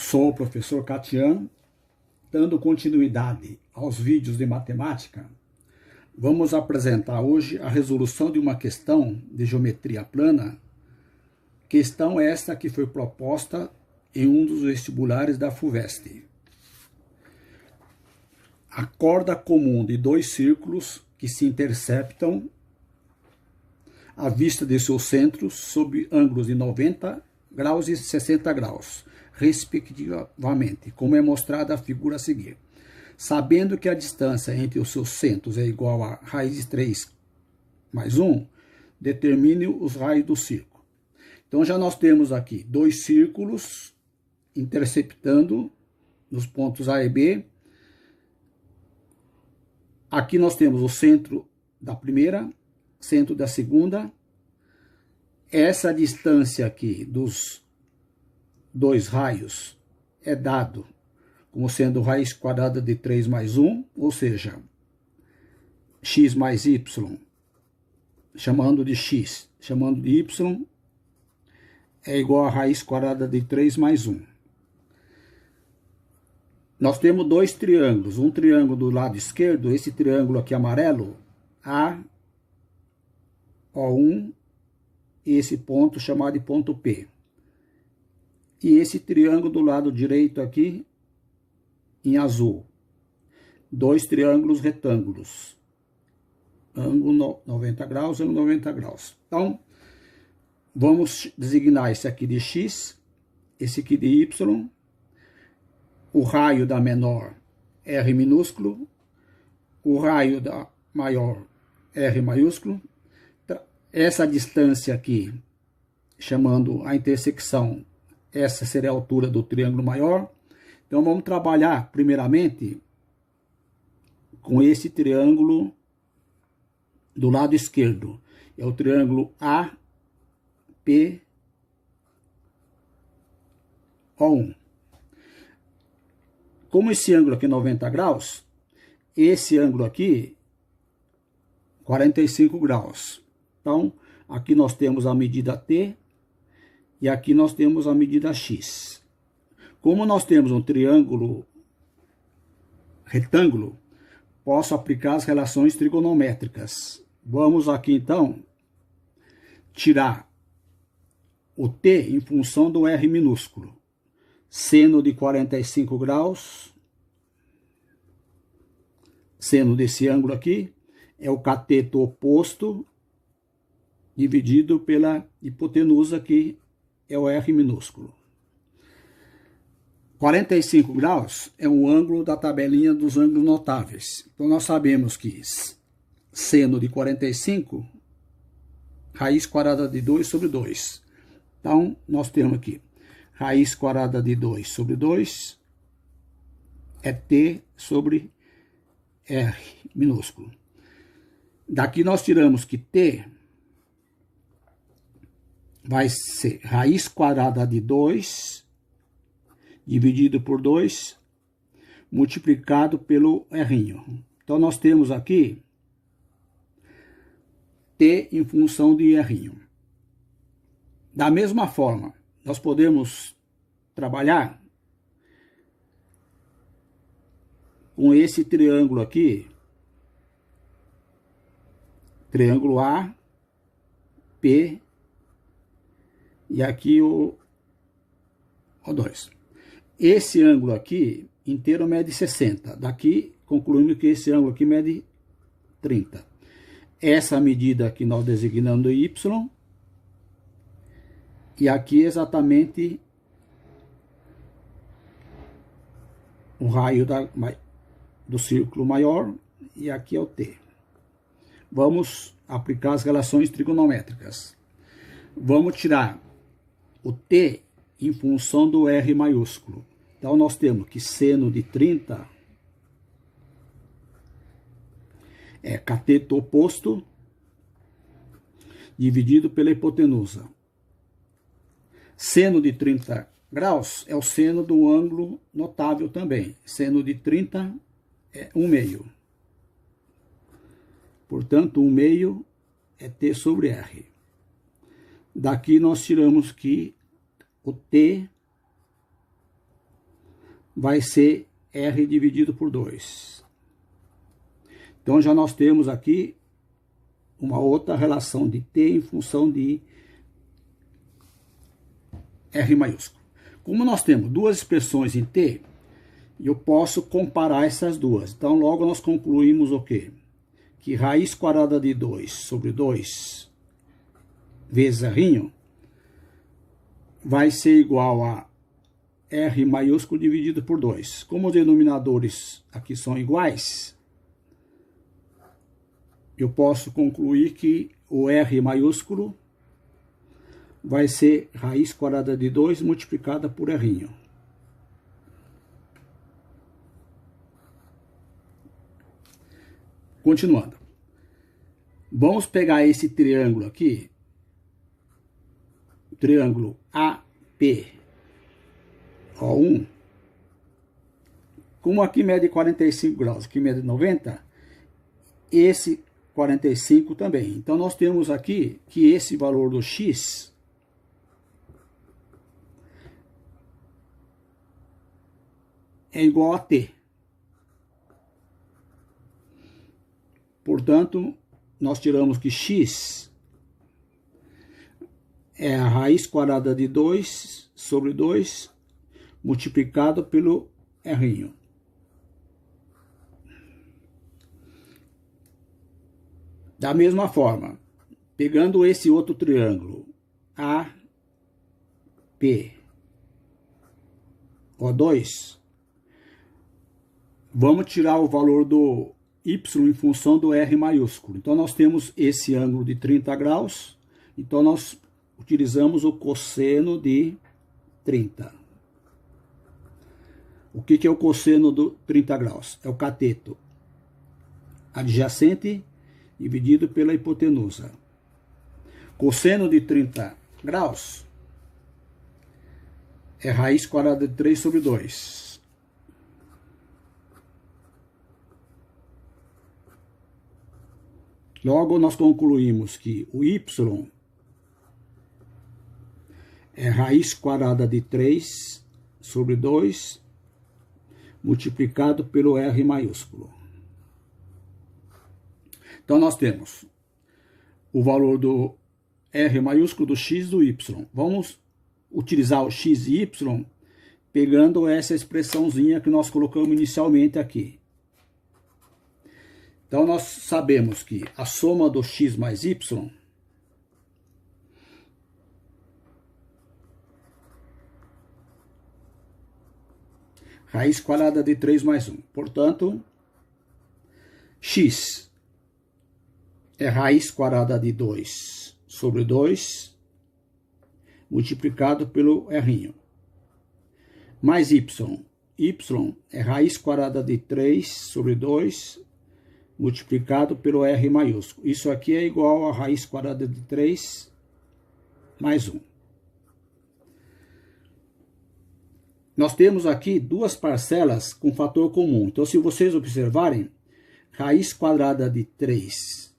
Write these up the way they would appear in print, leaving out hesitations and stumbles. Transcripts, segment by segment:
Sou o professor Catian, dando continuidade aos vídeos de matemática. Vamos apresentar hoje a resolução de uma questão de geometria plana, questão esta que foi proposta em um dos vestibulares da FUVEST. A corda comum de dois círculos que se interceptam à vista de seus centros sob ângulos de 90 graus e 60 graus, respectivamente, como é mostrada a figura a seguir. Sabendo que a distância entre os seus centros é igual a raiz de 3 mais 1, determine os raios do círculo. Então já nós temos aqui dois círculos interceptando nos pontos A e B. Aqui nós temos o centro da primeira, centro da segunda. Essa distância aqui dos dois raios é dado como sendo raiz quadrada de 3 mais 1, ou seja, x mais y, chamando de x, chamando de y, é igual a raiz quadrada de 3 mais 1. Nós temos dois triângulos, um triângulo do lado esquerdo, esse triângulo aqui amarelo, A, O1, e esse ponto chamado de ponto P. E esse triângulo do lado direito aqui, em azul. Dois triângulos retângulos. Ângulo 90 graus, ângulo 90 graus. Então, vamos designar esse aqui de x, esse aqui de y. O raio da menor, R minúsculo. O raio da maior, R maiúsculo. Essa distância aqui, chamando a intersecção, essa seria a altura do triângulo maior. Então, vamos trabalhar, primeiramente, com esse triângulo do lado esquerdo. É o triângulo APO1. Como esse ângulo aqui é 90 graus, esse ângulo aqui, 45 graus. Então, aqui nós temos a medida T e aqui nós temos a medida X. Como nós temos um triângulo retângulo, posso aplicar as relações trigonométricas. Vamos aqui, então, tirar o T em função do R minúsculo. Seno de 45 graus, seno desse ângulo aqui, é o cateto oposto, dividido pela hipotenusa, que é o R minúsculo. 45 graus é um ângulo da tabelinha dos ângulos notáveis. Então, nós sabemos que seno de 45, raiz quadrada de 2 sobre 2. Então, nós temos aqui raiz quadrada de 2 sobre 2 é T sobre R minúsculo. Daqui nós tiramos que T vai ser raiz quadrada de 2 dividido por 2 multiplicado pelo R. Então, nós temos aqui T em função de R. Da mesma forma, nós podemos trabalhar com esse triângulo aqui, triângulo A, P, e aqui o O2. Esse ângulo aqui inteiro mede 60. Daqui concluímos que esse ângulo aqui mede 30. Essa medida aqui nós designando Y. E aqui exatamente o raio do círculo maior. E aqui é o T. Vamos aplicar as relações trigonométricas. Vamos tirar o T em função do R maiúsculo. Então, nós temos que seno de 30 é cateto oposto dividido pela hipotenusa. Seno de 30 graus é o seno do ângulo notável também. Seno de 30 é 1/2. Portanto, 1/2 é T sobre R. Daqui nós tiramos que o T vai ser R dividido por 2. Então já nós temos aqui uma outra relação de T em função de R maiúsculo. Como nós temos duas expressões em T, eu posso comparar essas duas. Então logo nós concluímos o quê? Que raiz quadrada de 2 sobre 2 vezes R vai ser igual a R maiúsculo dividido por 2. Como os denominadores aqui são iguais, eu posso concluir que o R maiúsculo vai ser raiz quadrada de 2 multiplicada por R. Continuando. Vamos pegar esse triângulo aqui, triângulo APO1, como aqui mede 45 graus, aqui mede 90, esse 45 também. Então nós temos aqui que esse valor do x é igual a t. Portanto, nós tiramos que x é a raiz quadrada de 2 sobre 2 multiplicado pelo R. Da mesma forma, pegando esse outro triângulo APO2, vamos tirar o valor do y em função do R maiúsculo. Então nós temos esse ângulo de 30 graus, então nós utilizamos o cosseno de 30. O que é o cosseno do 30 graus? É o cateto adjacente dividido pela hipotenusa. Cosseno de 30 graus é raiz quadrada de 3 sobre 2. Logo, nós concluímos que o y é raiz quadrada de 3 sobre 2 multiplicado pelo R maiúsculo. Então, nós temos o valor do R maiúsculo, do x e do y. Vamos utilizar o x e y pegando essa expressãozinha que nós colocamos inicialmente aqui. Então, nós sabemos que a soma do x mais y raiz quadrada de 3 mais 1. Portanto, x é raiz quadrada de 2 sobre 2 multiplicado pelo R. Mais y. Y é raiz quadrada de 3 sobre 2 multiplicado pelo R maiúsculo. Isso aqui é igual a raiz quadrada de 3 mais 1. Nós temos aqui duas parcelas com fator comum. Então, se vocês observarem, raiz quadrada de 3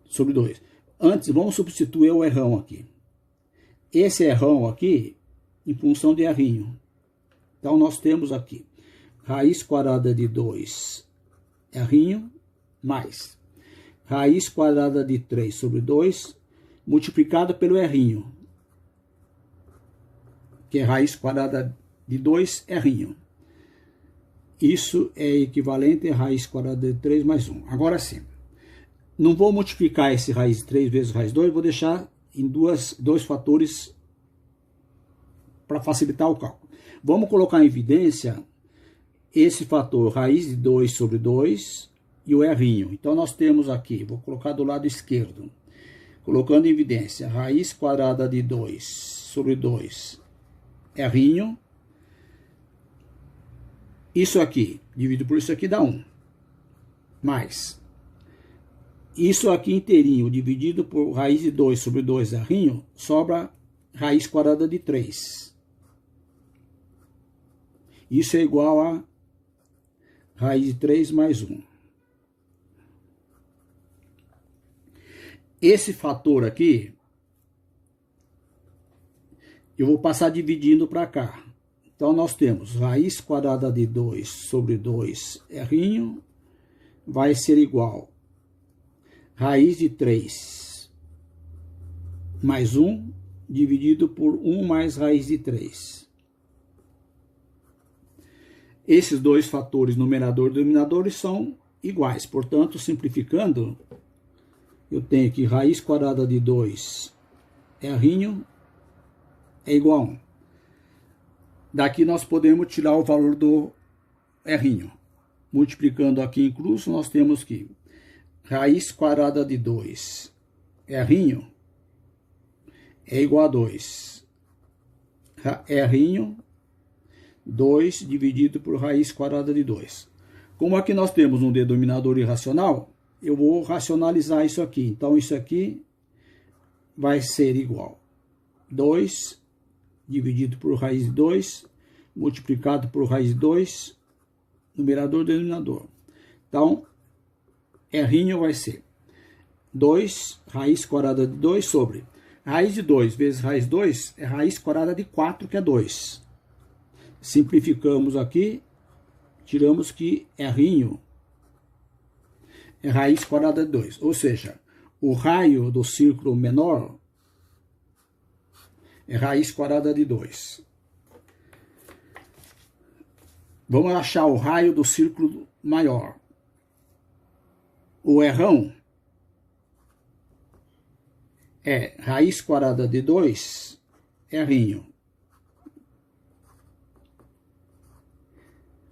sobre 2. Antes, vamos substituir o Rão aqui. Esse Rão aqui, em função de R. Então, nós temos aqui raiz quadrada de 2 R mais raiz quadrada de 3 sobre 2 multiplicado pelo R, que é raiz quadrada de 2 R. Isso é equivalente a raiz quadrada de 3 mais 1. Agora sim, não vou multiplicar esse raiz de 3 vezes raiz 2, vou deixar em dois fatores para facilitar o cálculo. Vamos colocar em evidência esse fator raiz de 2 sobre 2 e o R. Então, nós temos aqui, vou colocar do lado esquerdo, colocando em evidência raiz quadrada de 2 sobre 2 R. Isso aqui, dividido por isso aqui, dá 1. Mais isso aqui inteirinho, dividido por raiz de 2 sobre 2 R, sobra raiz quadrada de 3. Isso é igual a raiz de 3 mais 1. Esse fator aqui, eu vou passar dividindo para cá. Então, nós temos raiz quadrada de 2 sobre 2 R vai ser igual raiz de 3 mais 1 dividido por 1 mais raiz de 3. Esses dois fatores, numerador e denominador, são iguais. Portanto, simplificando, eu tenho que raiz quadrada de 2 R é igual a 1. Daqui nós podemos tirar o valor do R. Multiplicando aqui em cruz, nós temos que raiz quadrada de 2 R é igual a 2. R 2 dividido por raiz quadrada de 2. Como aqui nós temos um denominador irracional, eu vou racionalizar isso aqui. Então, isso aqui vai ser igual a 2 dividido por raiz de 2, multiplicado por raiz de 2, numerador e denominador. Então, R vai ser 2 raiz quadrada de 2 sobre raiz de 2 vezes raiz de 2 é raiz quadrada de 4, que é 2. Simplificamos aqui, tiramos que R é raiz quadrada de 2. Ou seja, o raio do círculo menor é raiz quadrada de 2. Vamos achar o raio do círculo maior. O R é raiz quadrada de 2, R.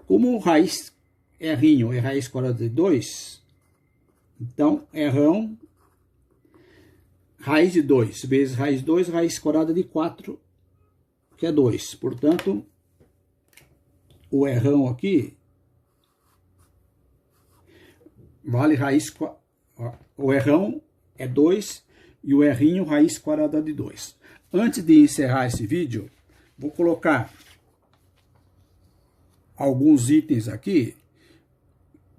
Como raiz R é raiz quadrada de 2, então R raiz de 2 vezes raiz de 2, raiz quadrada de 4, que é 2. Portanto, o R aqui vale raiz... O R é 2 e o R raiz quadrada de 2. Antes de encerrar esse vídeo, vou colocar alguns itens aqui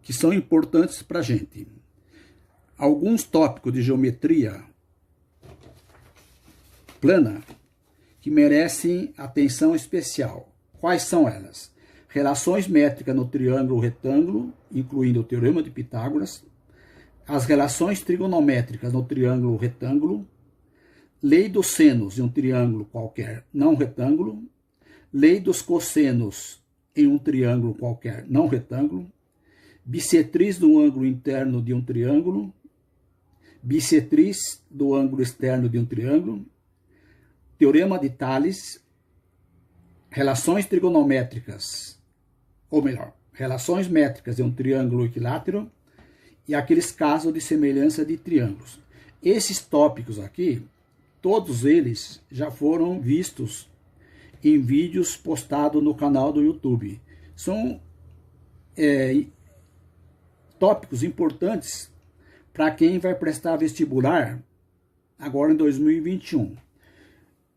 que são importantes para a gente. Alguns tópicos de geometria plana que merecem atenção especial. Quais são elas? Relações métricas no triângulo retângulo, incluindo o teorema de Pitágoras. As relações trigonométricas no triângulo retângulo. Lei dos senos de um triângulo qualquer não retângulo. Lei dos cossenos em um triângulo qualquer não retângulo. Bissetriz do ângulo interno de um triângulo. Bissetriz do ângulo externo de um triângulo. Teorema de Tales. Relações trigonométricas, ou melhor, relações métricas de um triângulo equilátero e aqueles casos de semelhança de triângulos. Esses tópicos aqui, todos eles já foram vistos em vídeos postados no canal do YouTube. São tópicos importantes para quem vai prestar vestibular agora em 2021.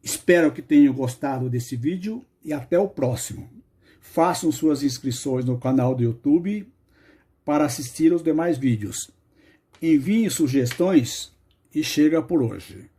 Espero que tenham gostado desse vídeo e até o próximo. Façam suas inscrições no canal do YouTube para assistir aos demais vídeos. Enviem sugestões e chega por hoje.